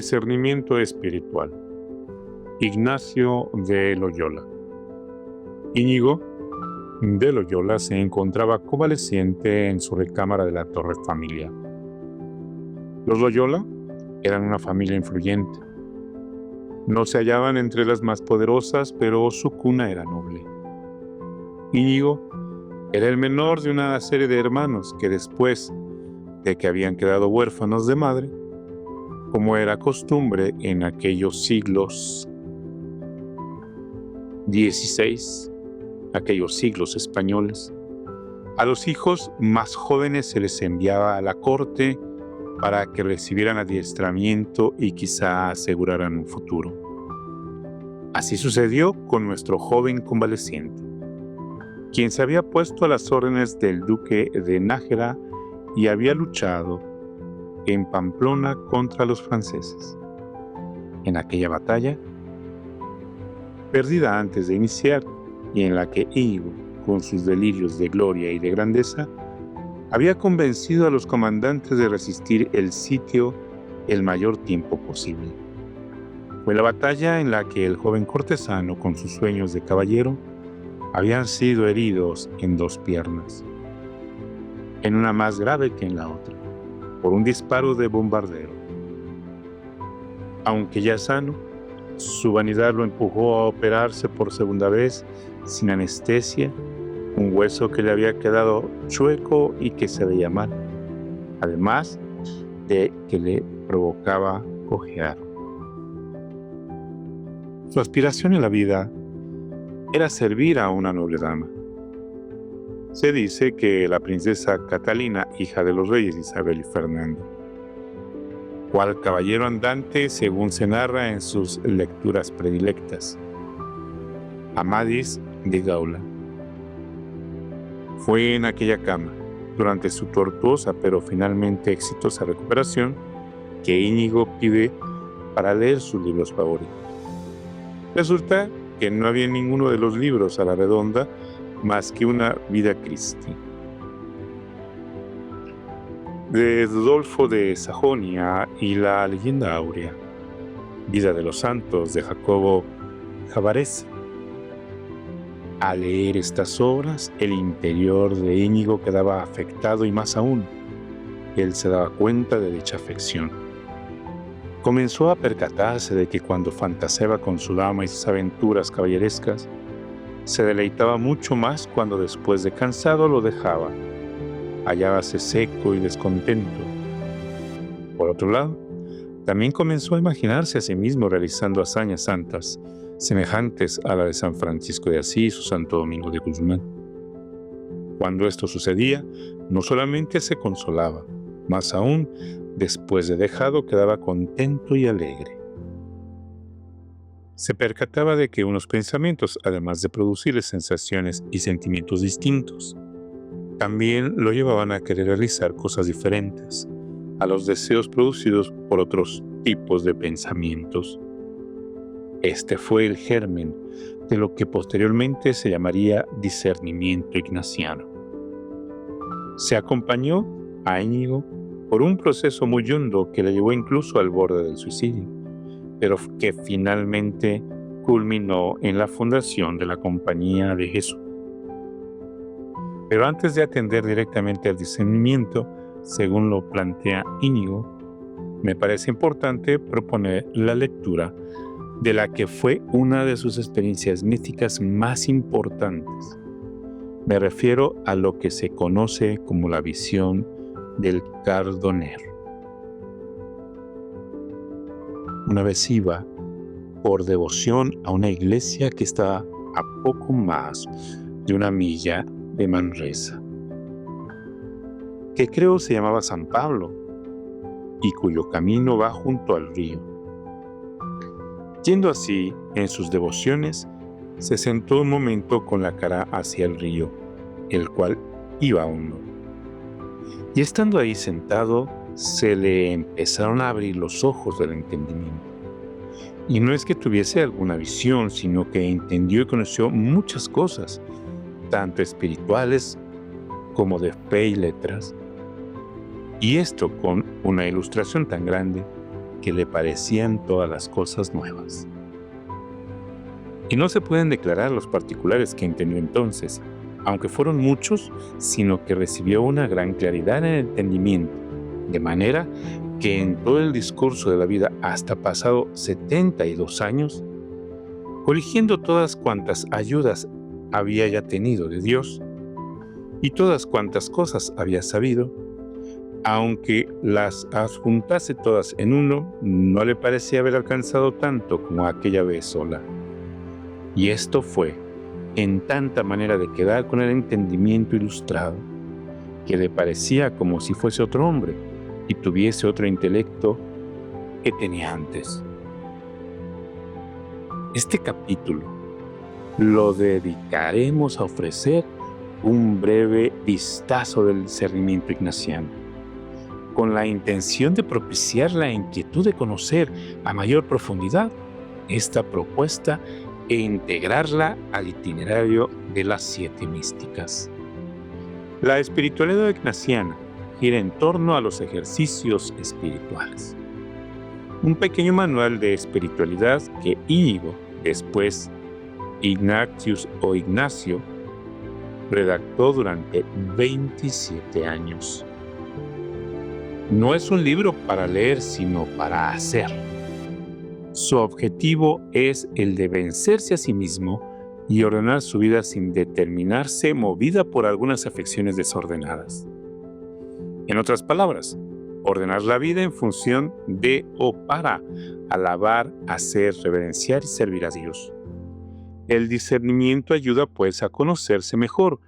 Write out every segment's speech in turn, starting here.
discernimiento espiritual. Ignacio de Loyola. Íñigo de Loyola se encontraba convaleciente en su recámara de la Torre Familia. Los Loyola eran una familia influyente. No se hallaban entre las más poderosas, pero su cuna era noble. Íñigo era el menor de una serie de hermanos que después de que habían quedado huérfanos de madre, como era costumbre en aquellos siglos XVI, aquellos siglos españoles, a los hijos más jóvenes se les enviaba a la corte para que recibieran adiestramiento y quizá aseguraran un futuro. Así sucedió con nuestro joven convaleciente, quien se había puesto a las órdenes del duque de Nájera y había luchado en Pamplona contra los franceses. En aquella batalla, perdida antes de iniciar, y en la que Íñigo, con sus delirios de gloria y de grandeza, había convencido a los comandantes de resistir el sitio el mayor tiempo posible. Fue la batalla en la que el joven cortesano, con sus sueños de caballero, habían sido heridos en 2 piernas, en una más grave que en la otra, por un disparo de bombardero. Aunque ya sano, su vanidad lo empujó a operarse por segunda vez, sin anestesia, un hueso que le había quedado chueco y que se veía mal, además de que le provocaba cojear. Su aspiración en la vida era servir a una noble dama. Se dice que la princesa Catalina, hija de los reyes Isabel y Fernando, cual caballero andante según se narra en sus lecturas predilectas, Amadís de Gaula. Fue en aquella cama, durante su tortuosa pero finalmente exitosa recuperación, que Íñigo pide para leer sus libros favoritos. Resulta que no había ninguno de los libros a la redonda más que una Vida Christi de Rodolfo de Sajonia y la Leyenda Áurea, Vida de los Santos de Jacobo Javarese. Al leer estas obras, el interior de Íñigo quedaba afectado y más aún, él se daba cuenta de dicha afección. Comenzó a percatarse de que cuando fantaseaba con su dama y sus aventuras caballerescas, se deleitaba mucho más cuando después de cansado lo dejaba. Hallábase seco y descontento. Por otro lado, también comenzó a imaginarse a sí mismo realizando hazañas santas, semejantes a la de San Francisco de Asís o Santo Domingo de Guzmán. Cuando esto sucedía, no solamente se consolaba, más aún, después de dejado quedaba contento y alegre. Se percataba de que unos pensamientos, además de producirle sensaciones y sentimientos distintos, también lo llevaban a querer realizar cosas diferentes a los deseos producidos por otros tipos de pensamientos. Este fue el germen de lo que posteriormente se llamaría discernimiento ignaciano. Se acompañó a Íñigo por un proceso muy hondo que le llevó incluso al borde del suicidio, pero que finalmente culminó en la fundación de la Compañía de Jesús. Pero antes de atender directamente al discernimiento, según lo plantea Íñigo, me parece importante proponer la lectura de la que fue una de sus experiencias místicas más importantes. Me refiero a lo que se conoce como la visión del Cardonero. Una vez iba por devoción a una iglesia que está a poco más de 1 milla de Manresa, que creo se llamaba San Pablo, y cuyo camino va junto al río. Yendo así en sus devociones, se sentó un momento con la cara hacia el río, el cual iba a hondo. Y estando ahí sentado, se le empezaron a abrir los ojos del entendimiento. Y no es que tuviese alguna visión, sino que entendió y conoció muchas cosas, tanto espirituales como de fe y letras. Y esto con una ilustración tan grande que le parecían todas las cosas nuevas. Y no se pueden declarar los particulares que entendió entonces, aunque fueron muchos, sino que recibió una gran claridad en el entendimiento, de manera que en todo el discurso de la vida hasta pasado 72 años, coligiendo todas cuantas ayudas había ya tenido de Dios y todas cuantas cosas había sabido, aunque las adjuntase todas en uno, no le parecía haber alcanzado tanto como aquella vez sola. Y esto fue en tanta manera de quedar con el entendimiento ilustrado, que le parecía como si fuese otro hombre y tuviese otro intelecto que tenía antes. Este capítulo lo dedicaremos a ofrecer un breve vistazo del discernimiento ignaciano, con la intención de propiciar la inquietud de conocer a mayor profundidad esta propuesta e integrarla al itinerario de las 7 místicas. La espiritualidad ignaciana gira en torno a los ejercicios espirituales. Un pequeño manual de espiritualidad que Íñigo, después Ignatius o Ignacio, redactó durante 27 años. No es un libro para leer, sino para hacer. Su objetivo es el de vencerse a sí mismo y ordenar su vida sin determinarse movida por algunas afecciones desordenadas. En otras palabras, ordenar la vida en función de o para alabar, hacer, reverenciar y servir a Dios. El discernimiento ayuda pues a conocerse mejor,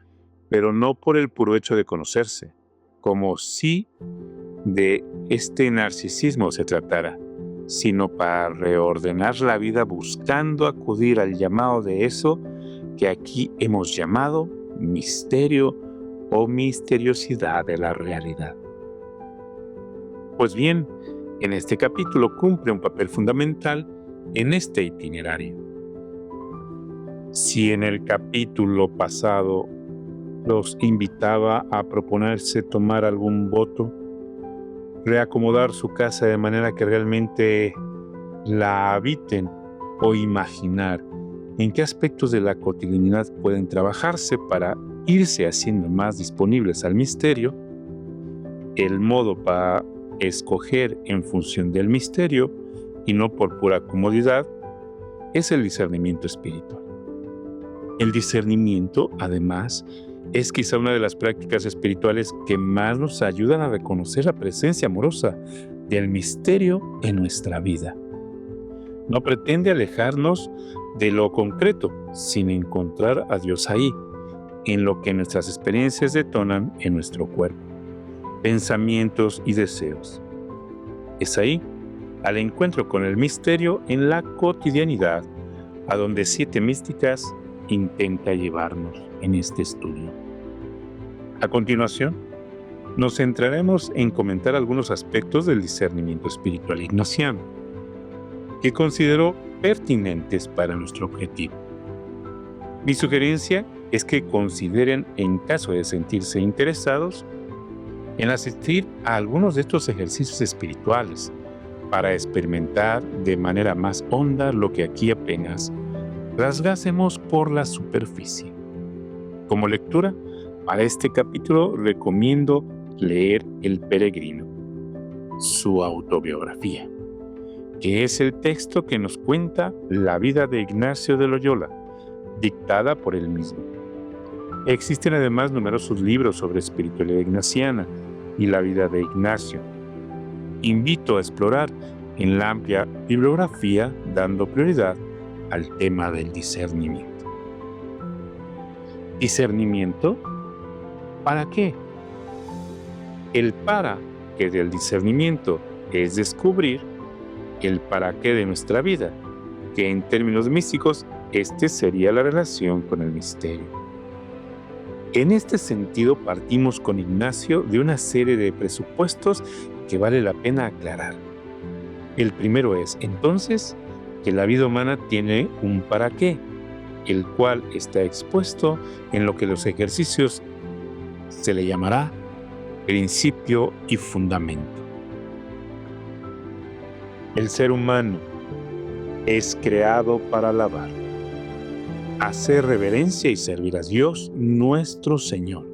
pero no por el puro hecho de conocerse, como si de este narcisismo se tratara, sino para reordenar la vida buscando acudir al llamado de eso que aquí hemos llamado misterio o misteriosidad de la realidad. Pues bien, en este capítulo cumple un papel fundamental en este itinerario. Si en el capítulo pasado los invitaba a proponerse tomar algún voto, reacomodar su casa de manera que realmente la habiten o imaginar en qué aspectos de la cotidianidad pueden trabajarse para irse haciendo más disponibles al misterio, el modo para escoger en función del misterio y no por pura comodidad es el discernimiento espiritual. El discernimiento, además, es quizá una de las prácticas espirituales que más nos ayudan a reconocer la presencia amorosa del misterio en nuestra vida. No pretende alejarnos de lo concreto, sin encontrar a Dios ahí, en lo que nuestras experiencias detonan en nuestro cuerpo, pensamientos y deseos. Es ahí, al encuentro con el misterio en la cotidianidad, a donde 7 místicas intenta llevarnos en este estudio. A continuación, nos centraremos en comentar algunos aspectos del discernimiento espiritual ignaciano, que considero pertinentes para nuestro objetivo. Mi sugerencia es que consideren, en caso de sentirse interesados, en asistir a algunos de estos ejercicios espirituales para experimentar de manera más honda lo que aquí apenas rasgásemos por la superficie. Como lectura, para este capítulo recomiendo leer El Peregrino, su autobiografía, que es el texto que nos cuenta la vida de Ignacio de Loyola, dictada por él mismo. Existen además numerosos libros sobre espiritualidad ignaciana y la vida de Ignacio. Invito a explorar en la amplia bibliografía, dando prioridad al tema del discernimiento. ¿Discernimiento? ¿Para qué? El para qué del discernimiento es descubrir el para qué de nuestra vida, que en términos místicos, este sería la relación con el misterio. En este sentido, partimos con Ignacio de una serie de presupuestos que vale la pena aclarar. El primero es, entonces, que la vida humana tiene un para qué, el cual está expuesto en lo que los ejercicios se le llamará principio y fundamento. El ser humano es creado para alabar, hacer reverencia y servir a Dios nuestro Señor,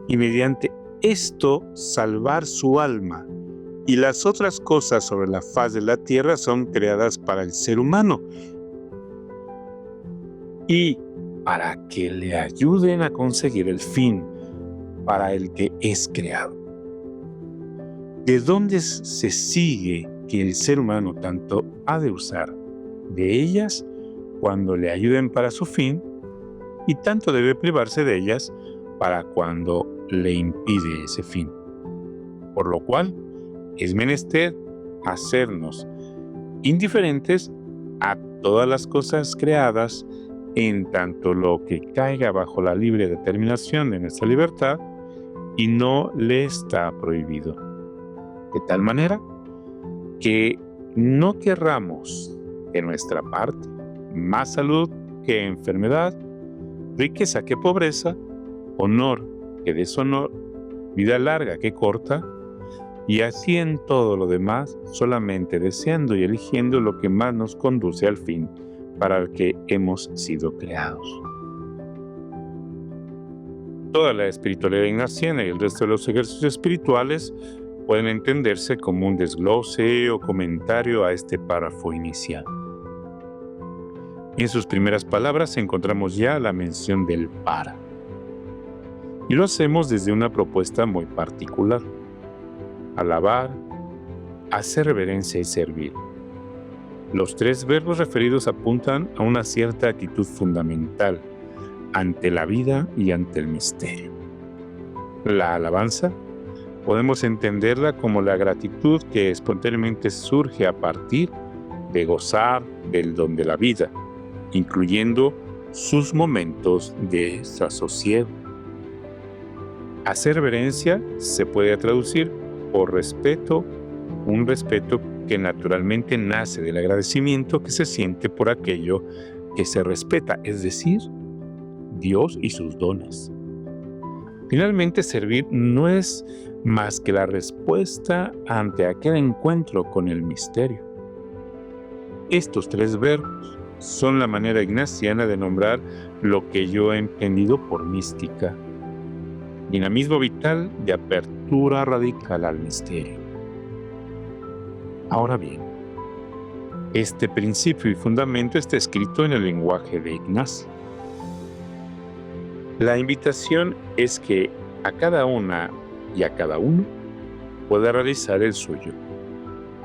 y mediante esto salvar su alma. Y las otras cosas sobre la faz de la tierra son creadas para el ser humano y para que le ayuden a conseguir el fin para el que es creado. ¿De dónde se sigue que el ser humano tanto ha de usar de ellas cuando le ayuden para su fin, y tanto debe privarse de ellas para cuando le impide ese fin? Por lo cual, es menester hacernos indiferentes a todas las cosas creadas, en tanto lo que caiga bajo la libre determinación de nuestra libertad y no le está prohibido. De tal manera que no querramos de nuestra parte más salud que enfermedad, riqueza que pobreza, honor que deshonor, vida larga que corta, y así en todo lo demás, solamente deseando y eligiendo lo que más nos conduce al fin para el que hemos sido creados. Toda la espiritualidad ignaciana y el resto de los ejercicios espirituales pueden entenderse como un desglose o comentario a este párrafo inicial. En sus primeras palabras encontramos ya la mención del para. Y lo hacemos desde una propuesta muy particular: alabar, hacer reverencia y servir. Los tres verbos referidos apuntan a una cierta actitud fundamental ante la vida y ante el misterio. La alabanza podemos entenderla como la gratitud que espontáneamente surge a partir de gozar del don de la vida, incluyendo sus momentos de desasosiego. Hacer reverencia se puede traducir por respeto, un respeto que naturalmente nace del agradecimiento que se siente por aquello que se respeta, es decir, Dios y sus dones. Finalmente, servir no es más que la respuesta ante aquel encuentro con el misterio. Estos tres verbos son la manera ignaciana de nombrar lo que yo he entendido por mística: dinamismo vital de apertura radical al misterio. Ahora bien, este principio y fundamento está escrito en el lenguaje de Ignacio. La invitación es que a cada una y a cada uno pueda realizar el suyo.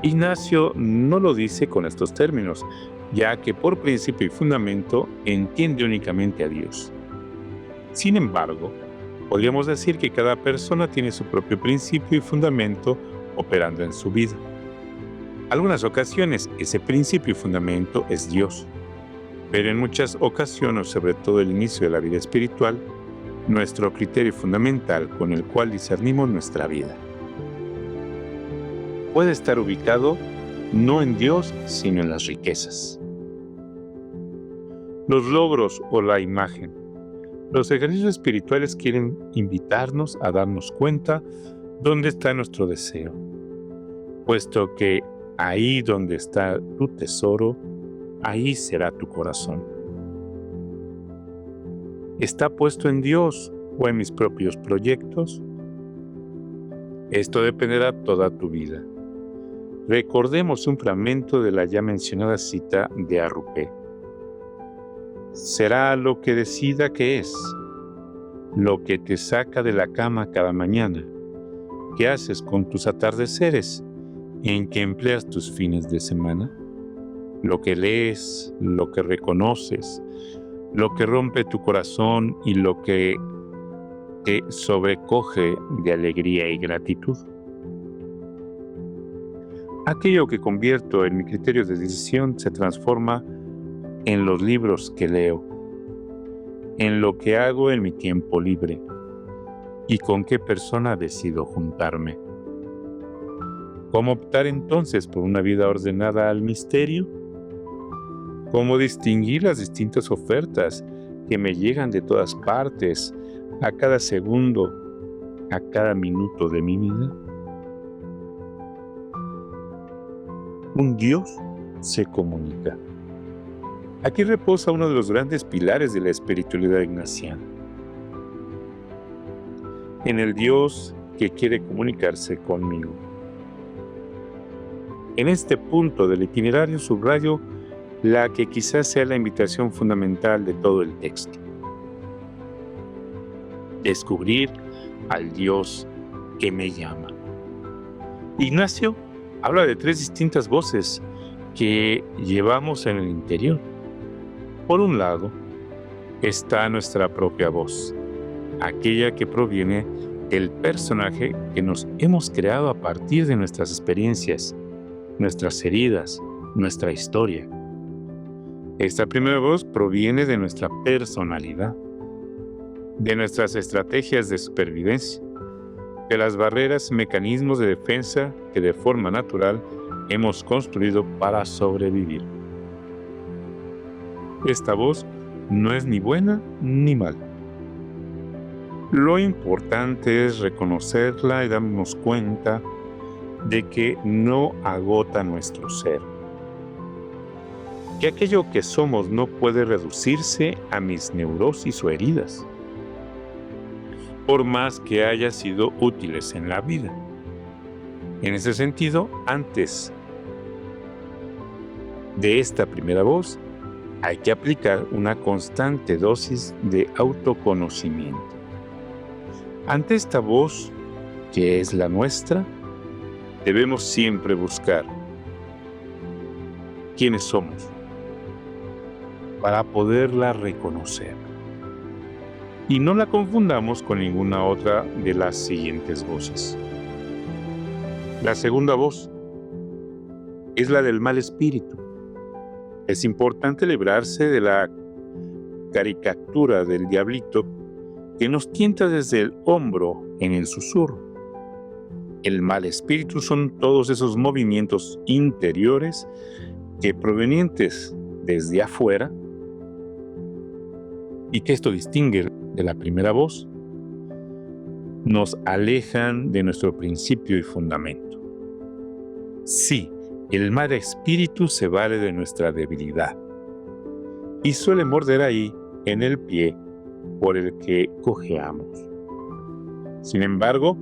Ignacio no lo dice con estos términos, ya que por principio y fundamento entiende únicamente a Dios. Sin embargo, podríamos decir que cada persona tiene su propio principio y fundamento operando en su vida. Algunas ocasiones ese principio y fundamento es Dios, pero en muchas ocasiones, sobre todo el inicio de la vida espiritual, nuestro criterio fundamental con el cual discernimos nuestra vida puede estar ubicado no en Dios, sino en las riquezas, los logros o la imagen. Los ejercicios espirituales quieren invitarnos a darnos cuenta dónde está nuestro deseo, puesto que ahí donde está tu tesoro, ahí será tu corazón. ¿Está puesto en Dios o en mis propios proyectos? Esto dependerá toda tu vida. Recordemos un fragmento de la ya mencionada cita de Arrupé. Será lo que decida que es, lo que te saca de la cama cada mañana, qué haces con tus atardeceres, en qué empleas tus fines de semana, lo que lees, lo que reconoces, lo que rompe tu corazón y lo que te sobrecoge de alegría y gratitud. Aquello que convierto en mi criterio de decisión se transforma en los libros que leo, en lo que hago en mi tiempo libre y con qué persona decido juntarme. ¿Cómo optar entonces por una vida ordenada al misterio? ¿Cómo distinguir las distintas ofertas que me llegan de todas partes, a cada segundo, a cada minuto de mi vida? un Dios se comunica. Aquí reposa uno de los grandes pilares de la espiritualidad ignaciana. En el Dios que quiere comunicarse conmigo. En este punto del itinerario subrayo la que quizás sea la invitación fundamental de todo el texto. Descubrir al Dios que me llama. Ignacio habla de 3 distintas voces que llevamos en el interior. Por un lado, está nuestra propia voz, aquella que proviene del personaje que nos hemos creado a partir de nuestras experiencias, nuestras heridas, nuestra historia. Esta primera voz proviene de nuestra personalidad, de nuestras estrategias de supervivencia, de las barreras y mecanismos de defensa que de forma natural hemos construido para sobrevivir. Esta voz no es ni buena ni mala. Lo importante es reconocerla y darnos cuenta de que no agota nuestro ser. Que aquello que somos no puede reducirse a mis neurosis o heridas, por más que haya sido útiles en la vida. En ese sentido, antes de esta primera voz, hay que aplicar una constante dosis de autoconocimiento. Ante esta voz, que es la nuestra, debemos siempre buscar quiénes somos para poderla reconocer. Y no la confundamos con ninguna otra de las siguientes voces. La segunda voz es la del mal espíritu. Es importante librarse de la caricatura del diablito que nos tienta desde el hombro en el susurro. El mal espíritu son todos esos movimientos interiores que provenientes desde afuera, y que esto distingue de la primera voz, nos alejan de nuestro principio y fundamento. Sí, el mal espíritu se vale de nuestra debilidad y suele morder ahí en el pie por el que cojeamos. Sin embargo,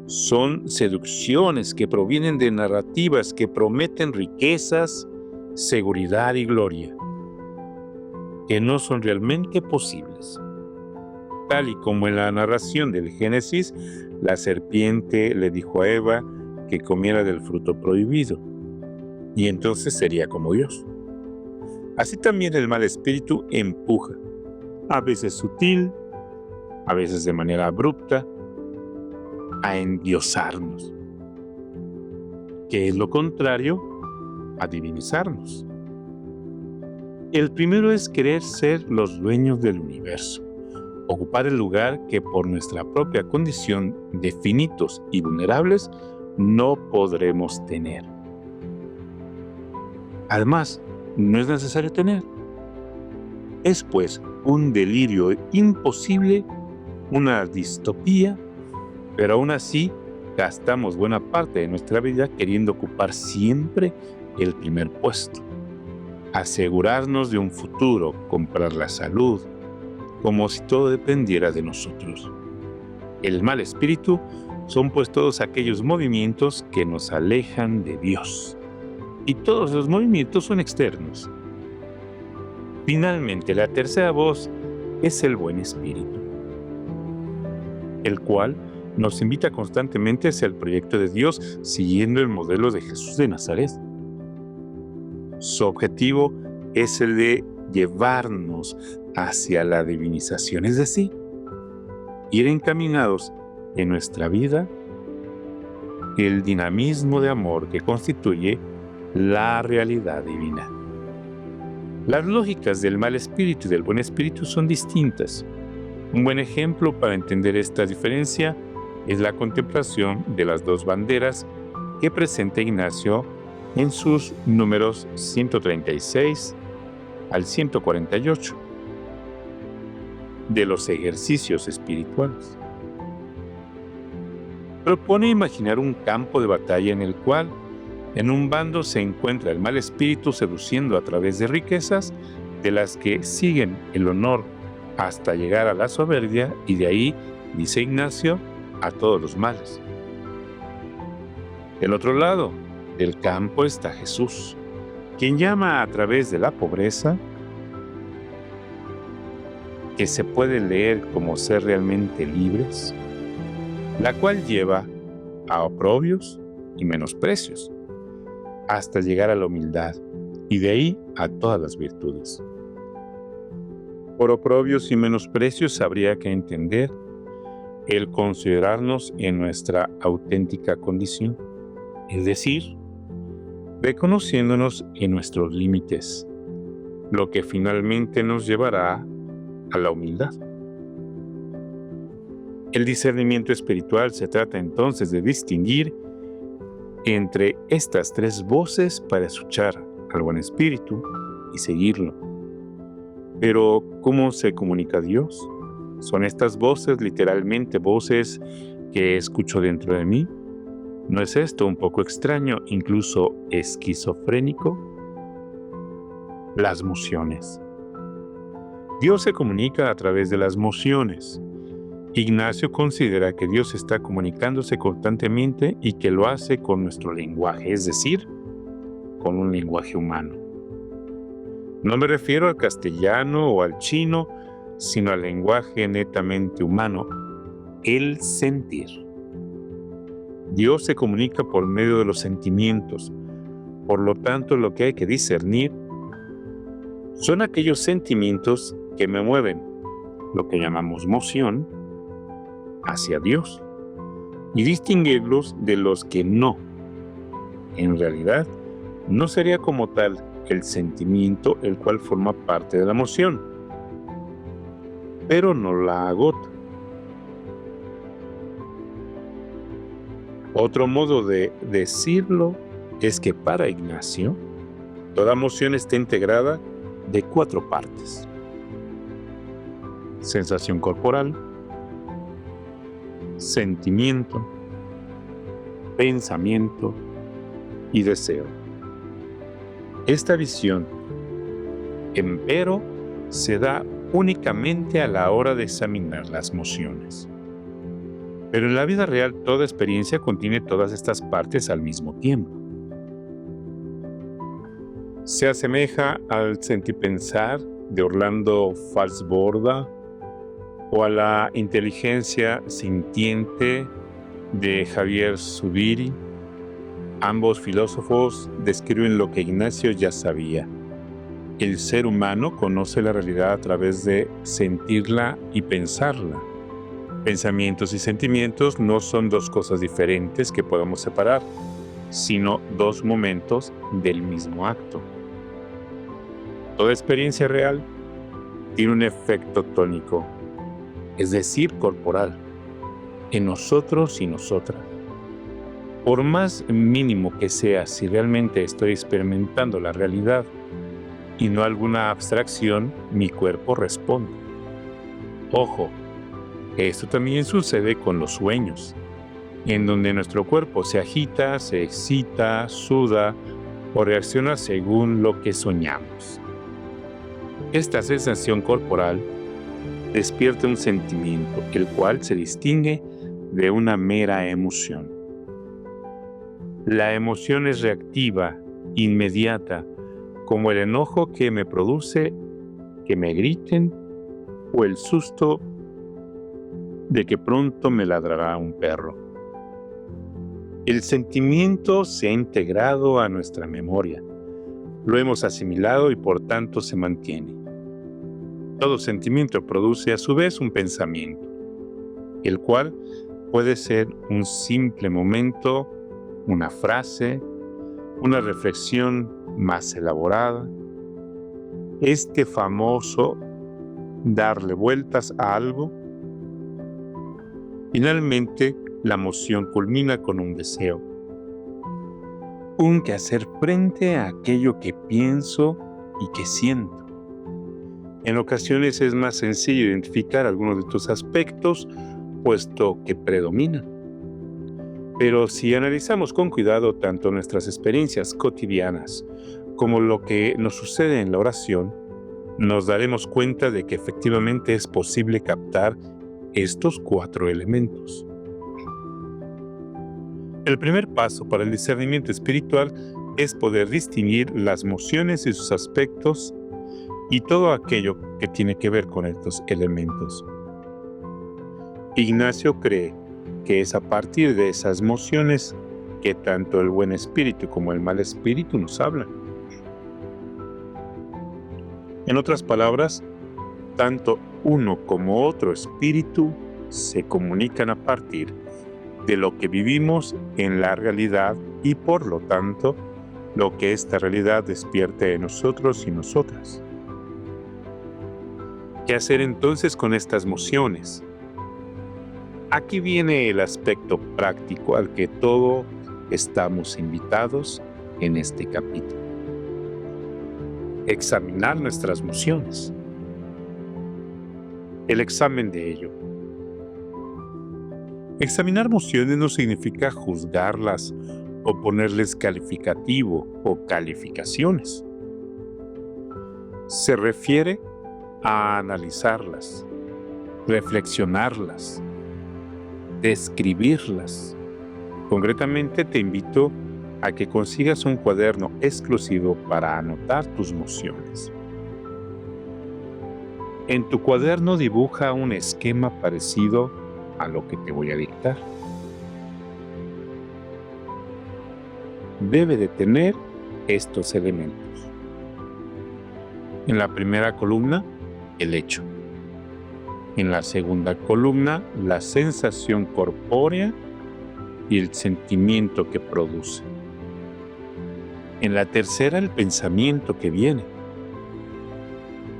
son seducciones que provienen de narrativas que prometen riquezas, seguridad y gloria, que no son realmente posibles. Tal y como en la narración del Génesis, la serpiente le dijo a Eva que comiera del fruto prohibido, y entonces sería como Dios. Así también el mal espíritu empuja, a veces sutil, a veces de manera abrupta, a endiosarnos, que es lo contrario a divinizarnos. El primero es querer ser los dueños del universo, ocupar el lugar que por nuestra propia condición de finitos y vulnerables no podremos tener. Además, no es necesario tener. Es pues un delirio imposible, una distopía, pero aún así gastamos buena parte de nuestra vida queriendo ocupar siempre el primer puesto. Asegurarnos de un futuro, comprar la salud, como si todo dependiera de nosotros. El mal espíritu son pues todos aquellos movimientos que nos alejan de Dios. Y todos los movimientos son externos. Finalmente, la tercera voz es el buen espíritu, el cual nos invita constantemente hacia el proyecto de Dios siguiendo el modelo de Jesús de Nazaret. Su objetivo es el de llevarnos hacia la divinización, es decir, ir encaminados en nuestra vida el dinamismo de amor que constituye la realidad divina. Las lógicas del mal espíritu y del buen espíritu son distintas. Un buen ejemplo para entender esta diferencia es la contemplación de las dos banderas que presenta Ignacio en sus números 136 al 148 de los ejercicios espirituales. Propone imaginar un campo de batalla en el cual En un bando se encuentra el mal espíritu seduciendo a través de riquezas, de las que siguen el honor hasta llegar a la soberbia, y de ahí, dice Ignacio, a todos los males. Del otro lado del campo está Jesús, quien llama a través de la pobreza, que se puede leer como ser realmente libres, la cual lleva a oprobios y menosprecios, hasta llegar a la humildad, y de ahí a todas las virtudes. Por oprobios y menosprecios habría que entender el considerarnos en nuestra auténtica condición, es decir, reconociéndonos en nuestros límites, lo que finalmente nos llevará a la humildad. El discernimiento espiritual se trata entonces de distinguir entre estas tres voces para escuchar al buen espíritu y seguirlo. Pero, ¿cómo se comunica Dios? ¿Son estas voces literalmente voces que escucho dentro de mí? ¿No es esto un poco extraño, incluso esquizofrénico? Las mociones. Dios se comunica a través de las mociones. Ignacio considera que Dios está comunicándose constantemente y que lo hace con nuestro lenguaje, es decir, con un lenguaje humano. No me refiero al castellano o al chino, sino al lenguaje netamente humano, el sentir. Dios se comunica por medio de los sentimientos. Por lo tanto, lo que hay que discernir son aquellos sentimientos que me mueven, lo que llamamos moción, hacia Dios, y distinguirlos de los que no. En realidad, no sería como tal el sentimiento el cual forma parte de la emoción, pero no la agota. Otro modo de decirlo es que para Ignacio, toda emoción está integrada de 4 partes: sensación corporal, sentimiento, pensamiento y deseo. Esta visión, empero, se da únicamente a la hora de examinar las mociones. Pero en la vida real toda experiencia contiene todas estas partes al mismo tiempo. Se asemeja al sentipensar de Orlando Falsborda o a la inteligencia sintiente de Javier Zubiri. Ambos filósofos describen lo que Ignacio ya sabía. El ser humano conoce la realidad a través de sentirla y pensarla. Pensamientos y sentimientos no son 2 cosas diferentes que podamos separar, sino 2 momentos del mismo acto. Toda experiencia real tiene un efecto tónico, es decir, corporal, en nosotros y nosotras. Por más mínimo que sea, si realmente estoy experimentando la realidad y no alguna abstracción, mi cuerpo responde. Ojo, esto también sucede con los sueños, en donde nuestro cuerpo se agita, se excita, suda o reacciona según lo que soñamos. Esta sensación corporal despierta un sentimiento, el cual se distingue de una mera emoción. La emoción es reactiva, inmediata, como el enojo que me produce que me griten o el susto de que pronto me ladrará un perro. El sentimiento se ha integrado a nuestra memoria, lo hemos asimilado y por tanto se mantiene. Todo sentimiento produce a su vez un pensamiento, el cual puede ser un simple momento, una frase, una reflexión más elaborada. Este famoso darle vueltas a algo. Finalmente, la emoción culmina con un deseo, un que hacer frente a aquello que pienso y que siento. En ocasiones es más sencillo identificar algunos de estos aspectos, puesto que predominan. Pero si analizamos con cuidado tanto nuestras experiencias cotidianas como lo que nos sucede en la oración, nos daremos cuenta de que efectivamente es posible captar estos 4 elementos. El primer paso para el discernimiento espiritual es poder distinguir las emociones y sus aspectos y todo aquello que tiene que ver con estos elementos. Ignacio cree que es a partir de esas emociones que tanto el buen espíritu como el mal espíritu nos hablan. En otras palabras, tanto uno como otro espíritu se comunican a partir de lo que vivimos en la realidad y por lo tanto lo que esta realidad despierte en nosotros y nosotras. ¿Qué hacer entonces con estas emociones? Aquí viene el aspecto práctico al que todos estamos invitados en este capítulo. Examinar nuestras emociones. El examen de ello. Examinar emociones no significa juzgarlas o ponerles calificativo o calificaciones. Se refiere a analizarlas, reflexionarlas, describirlas. Concretamente te invito a que consigas un cuaderno exclusivo para anotar tus emociones. En tu cuaderno dibuja un esquema parecido a lo que te voy a dictar. Debe de tener estos elementos. En la primera columna, el hecho. En la segunda columna, la sensación corpórea y el sentimiento que produce. En la tercera, el pensamiento que viene.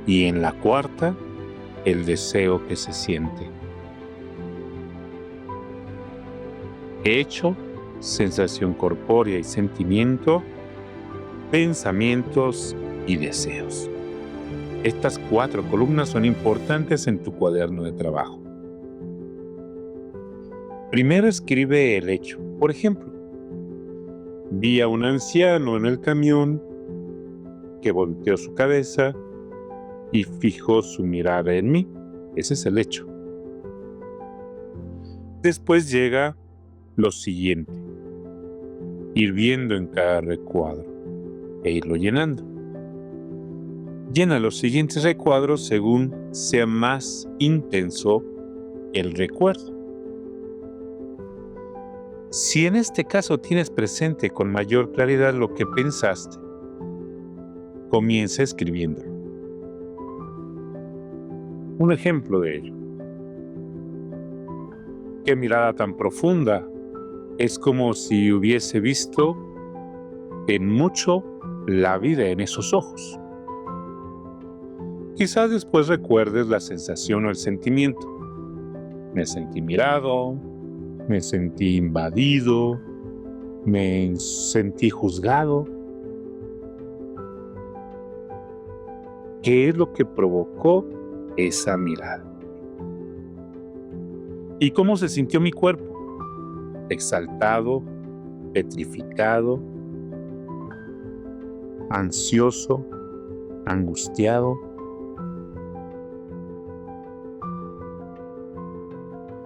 Y en la cuarta, el deseo que se siente. Hecho, sensación corpórea y sentimiento, pensamientos y deseos. Estas 4 columnas son importantes en tu cuaderno de trabajo. Primero escribe el hecho. Por ejemplo, vi a un anciano en el camión que volteó su cabeza y fijó su mirada en mí. Ese es el hecho. Después llega lo siguiente: ir viendo en cada recuadro e irlo llenando. Llena los siguientes recuadros según sea más intenso el recuerdo. Si en este caso tienes presente con mayor claridad lo que pensaste, comienza escribiéndolo. Un ejemplo de ello. Qué mirada tan profunda. Es como si hubiese visto en mucho la vida en esos ojos. Quizás después recuerdes la sensación o el sentimiento. Me sentí mirado, me sentí invadido, me sentí juzgado. ¿Qué es lo que provocó esa mirada? ¿Y cómo se sintió mi cuerpo? Exaltado, petrificado, ansioso, angustiado.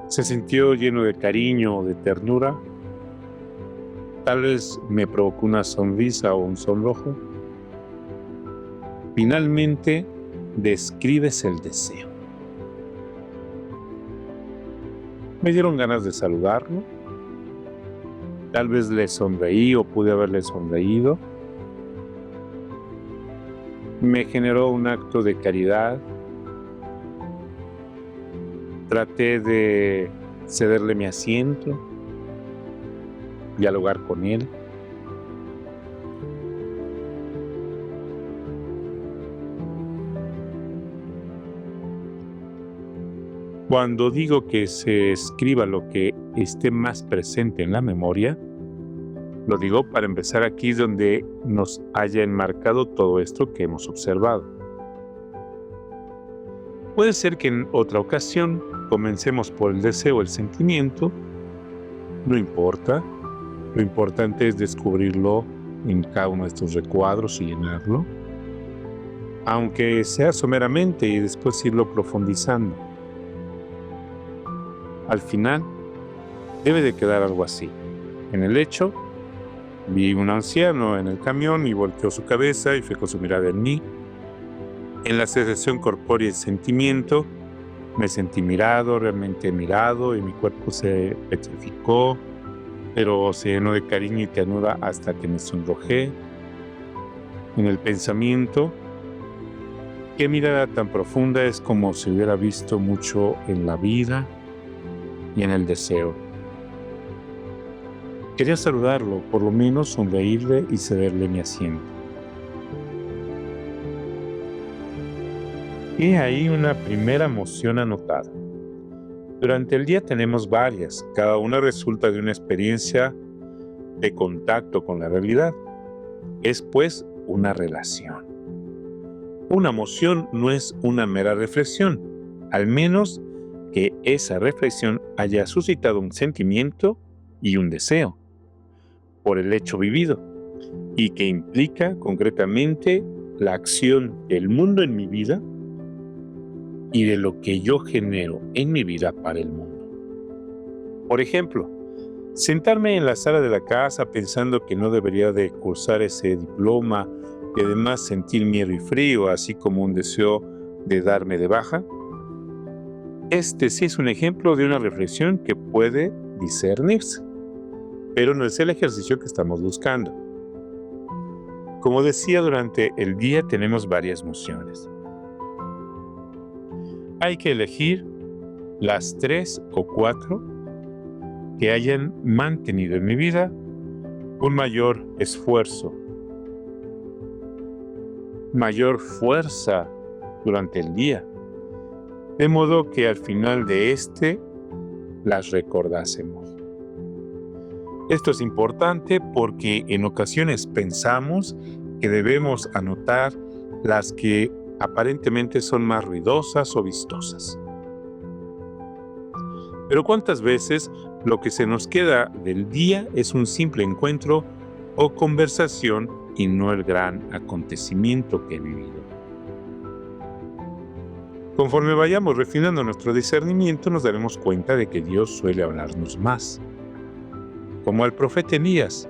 ¿Se sintió lleno de cariño o de ternura? Tal vez me provocó una sonrisa o un sonrojo. Finalmente, describes el deseo. Me dieron ganas de saludarlo. Tal vez le sonreí o pude haberle sonreído. Me generó un acto de caridad. Traté de cederle mi asiento, dialogar con él. Cuando digo que se escriba lo que esté más presente en la memoria, lo digo para empezar aquí donde nos haya enmarcado todo esto que hemos observado. Puede ser que en otra ocasión comencemos por el deseo o el sentimiento No importa, lo importante es descubrirlo en cada uno de estos recuadros y llenarlo, aunque sea someramente, y después irlo profundizando. Al final, debe de quedar algo así. En el hecho, vi un anciano en el camión y volteó su cabeza y fijó su mirada en mí. En la sensación corpórea y sentimiento, me sentí mirado, realmente mirado, y mi cuerpo se petrificó, pero se llenó de cariño y ternura hasta que me sonrojé. En el pensamiento, qué mirada tan profunda, es como si hubiera visto mucho en la vida y en el deseo. Quería saludarlo, por lo menos sonreírle y cederle mi asiento. Y ahí una primera emoción anotada. Durante el día tenemos varias, cada una resulta de una experiencia de contacto con la realidad. Es pues una relación. Una emoción no es una mera reflexión, al menos que esa reflexión haya suscitado un sentimiento y un deseo por el hecho vivido, y que implica concretamente la acción del mundo en mi vida y de lo que yo genero en mi vida para el mundo. Por ejemplo, sentarme en la sala de la casa pensando que no debería de cursar ese diploma y además sentir miedo y frío, así como un deseo de darme de baja. Este sí es un ejemplo de una reflexión que puede discernirse, pero no es el ejercicio que estamos buscando. Como decía, durante el día tenemos varias emociones. Hay que elegir las 3 o 4 que hayan mantenido en mi vida un mayor esfuerzo, mayor fuerza durante el día, de modo que al final de las recordásemos. Esto es importante porque en ocasiones pensamos que debemos anotar las que aparentemente son más ruidosas o vistosas. Pero ¿cuántas veces lo que se nos queda del día es un simple encuentro o conversación y no el gran acontecimiento que he vivido? Conforme vayamos refinando nuestro discernimiento, nos daremos cuenta de que Dios suele hablarnos más, como al profeta Elías,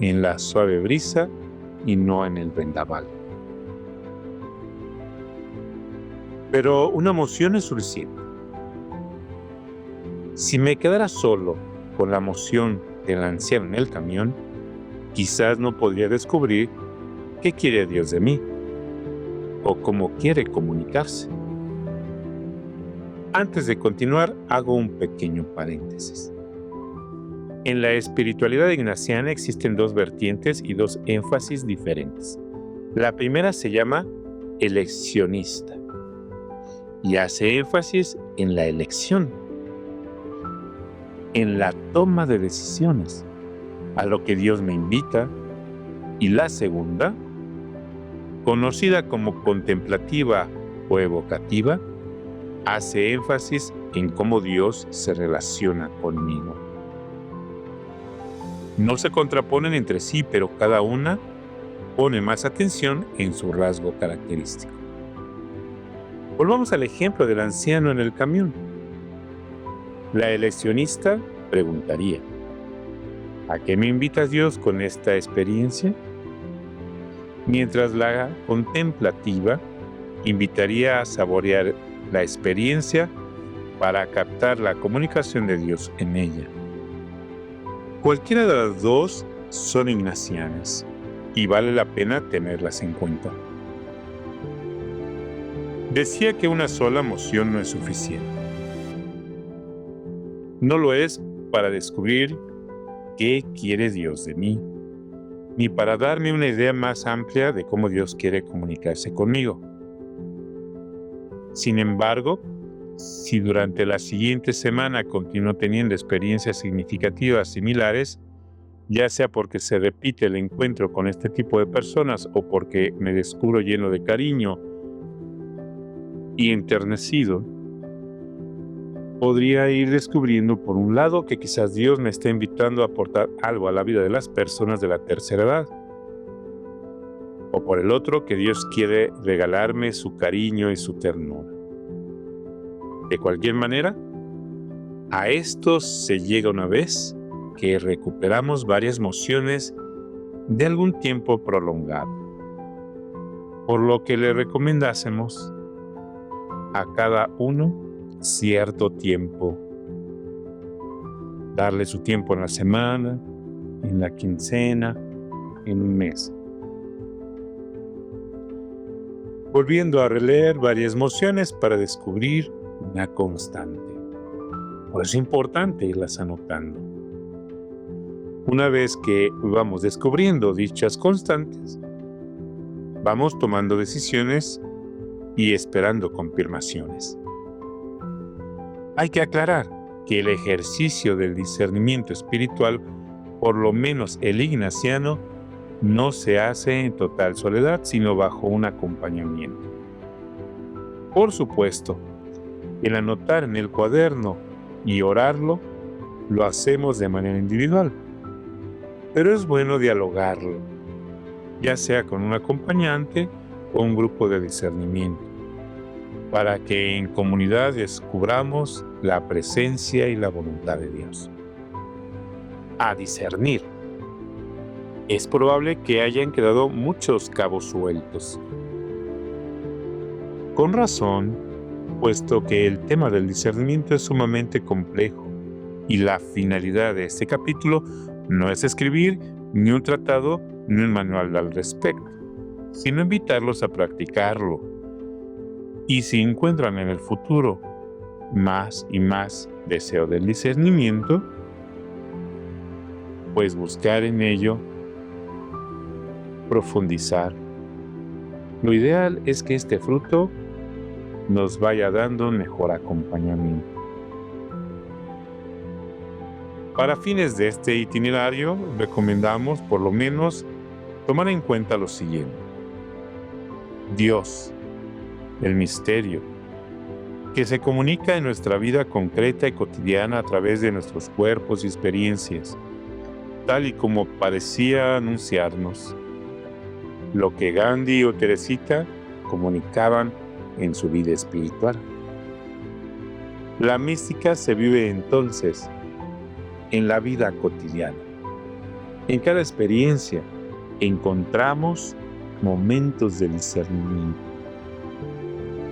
en la suave brisa y no en el vendaval. Pero una emoción es suficiente. Si me quedara solo con la emoción del anciano en el camión, quizás no podría descubrir qué quiere Dios de mí o cómo quiere comunicarse. Antes de continuar, hago un pequeño paréntesis. En la espiritualidad ignaciana existen 2 vertientes y 2 énfasis diferentes. La primera se llama eleccionista y hace énfasis en la elección, en la toma de decisiones, a lo que Dios me invita. Y la segunda, conocida como contemplativa o evocativa, hace énfasis en cómo Dios se relaciona conmigo. No se contraponen entre sí, pero cada una pone más atención en su rasgo característico. Volvamos al ejemplo del anciano en el camión. La eleccionista preguntaría: ¿a qué me invita Dios con esta experiencia? Mientras la contemplativa invitaría a saborear la experiencia para captar la comunicación de Dios en ella. Cualquiera de las 2 son ignacianas y vale la pena tenerlas en cuenta. Decía que una sola emoción no es suficiente. No lo es para descubrir qué quiere Dios de mí, ni para darme una idea más amplia de cómo Dios quiere comunicarse conmigo. Sin embargo, si durante la siguiente semana continúo teniendo experiencias significativas similares, ya sea porque se repite el encuentro con este tipo de personas o porque me descubro lleno de cariño y enternecido, podría ir descubriendo, por un lado, que quizás Dios me está invitando a aportar algo a la vida de las personas de la tercera edad. O por el otro, que Dios quiere regalarme su cariño y su ternura. De cualquier manera, a esto se llega una vez que recuperamos varias mociones de algún tiempo prolongado. Por lo que le recomendásemos a cada uno cierto tiempo. Darle su tiempo en la semana, en la quincena, en un mes. Volviendo a releer varias mociones para descubrir una constante. Por eso es importante irlas anotando. Una vez que vamos descubriendo dichas constantes, vamos tomando decisiones y esperando confirmaciones. Hay que aclarar que el ejercicio del discernimiento espiritual, por lo menos el ignaciano, no se hace en total soledad, sino bajo un acompañamiento. Por supuesto, el anotar en el cuaderno y orarlo, lo hacemos de manera individual, pero es bueno dialogarlo, ya sea con un acompañante o un grupo de discernimiento, para que en comunidad descubramos la presencia y la voluntad de Dios. A discernir. Es probable que hayan quedado muchos cabos sueltos. Con razón, puesto que el tema del discernimiento es sumamente complejo y la finalidad de este capítulo no es escribir ni un tratado ni un manual al respecto, sino invitarlos a practicarlo. Y si encuentran en el futuro más y más deseo del discernimiento, pues buscar en ello, profundizar. Lo ideal es que este fruto nos vaya dando un mejor acompañamiento. Para fines de este itinerario, recomendamos por lo menos tomar en cuenta lo siguiente. Dios, el misterio, que se comunica en nuestra vida concreta y cotidiana a través de nuestros cuerpos y experiencias, tal y como parecía anunciarnos lo que Gandhi o Teresita comunicaban en su vida espiritual. La mística se vive entonces en la vida cotidiana. En cada experiencia encontramos momentos de discernimiento.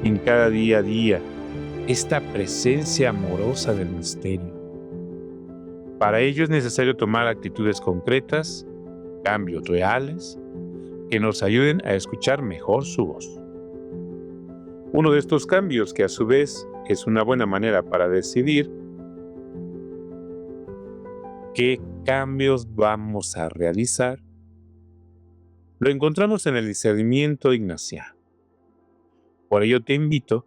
En cada día a día, esta presencia amorosa del misterio. Para ello es necesario tomar actitudes concretas, cambios reales, que nos ayuden a escuchar mejor su voz. Uno de estos cambios, que a su vez es una buena manera para decidir qué cambios vamos a realizar, lo encontramos en el discernimiento ignaciano. Por ello te invito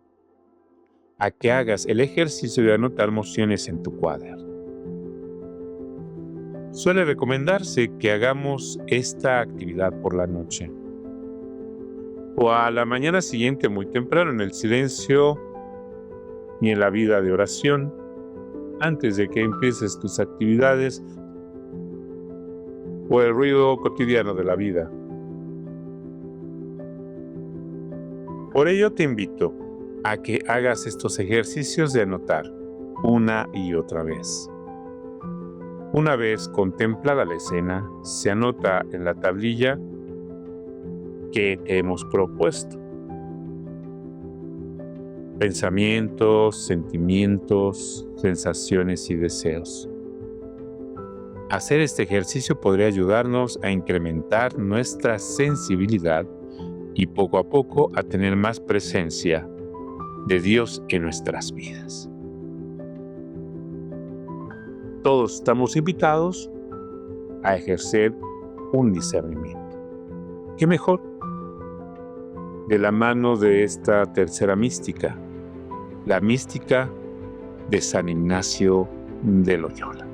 a que hagas el ejercicio de anotar mociones en tu cuaderno. Suele recomendarse que hagamos esta actividad por la noche o a la mañana siguiente muy temprano en el silencio y en la vida de oración antes de que empieces tus actividades o el ruido cotidiano de la vida. Por ello te invito a que hagas estos ejercicios de anotar una y otra vez. Una vez contemplada la escena, se anota en la tablilla que te hemos propuesto. Pensamientos, sentimientos, sensaciones y deseos. Hacer este ejercicio podría ayudarnos a incrementar nuestra sensibilidad y poco a poco a tener más presencia de Dios en nuestras vidas. Todos estamos invitados a ejercer un discernimiento. ¿Qué mejor? De la mano de esta tercera mística, la mística de San Ignacio de Loyola.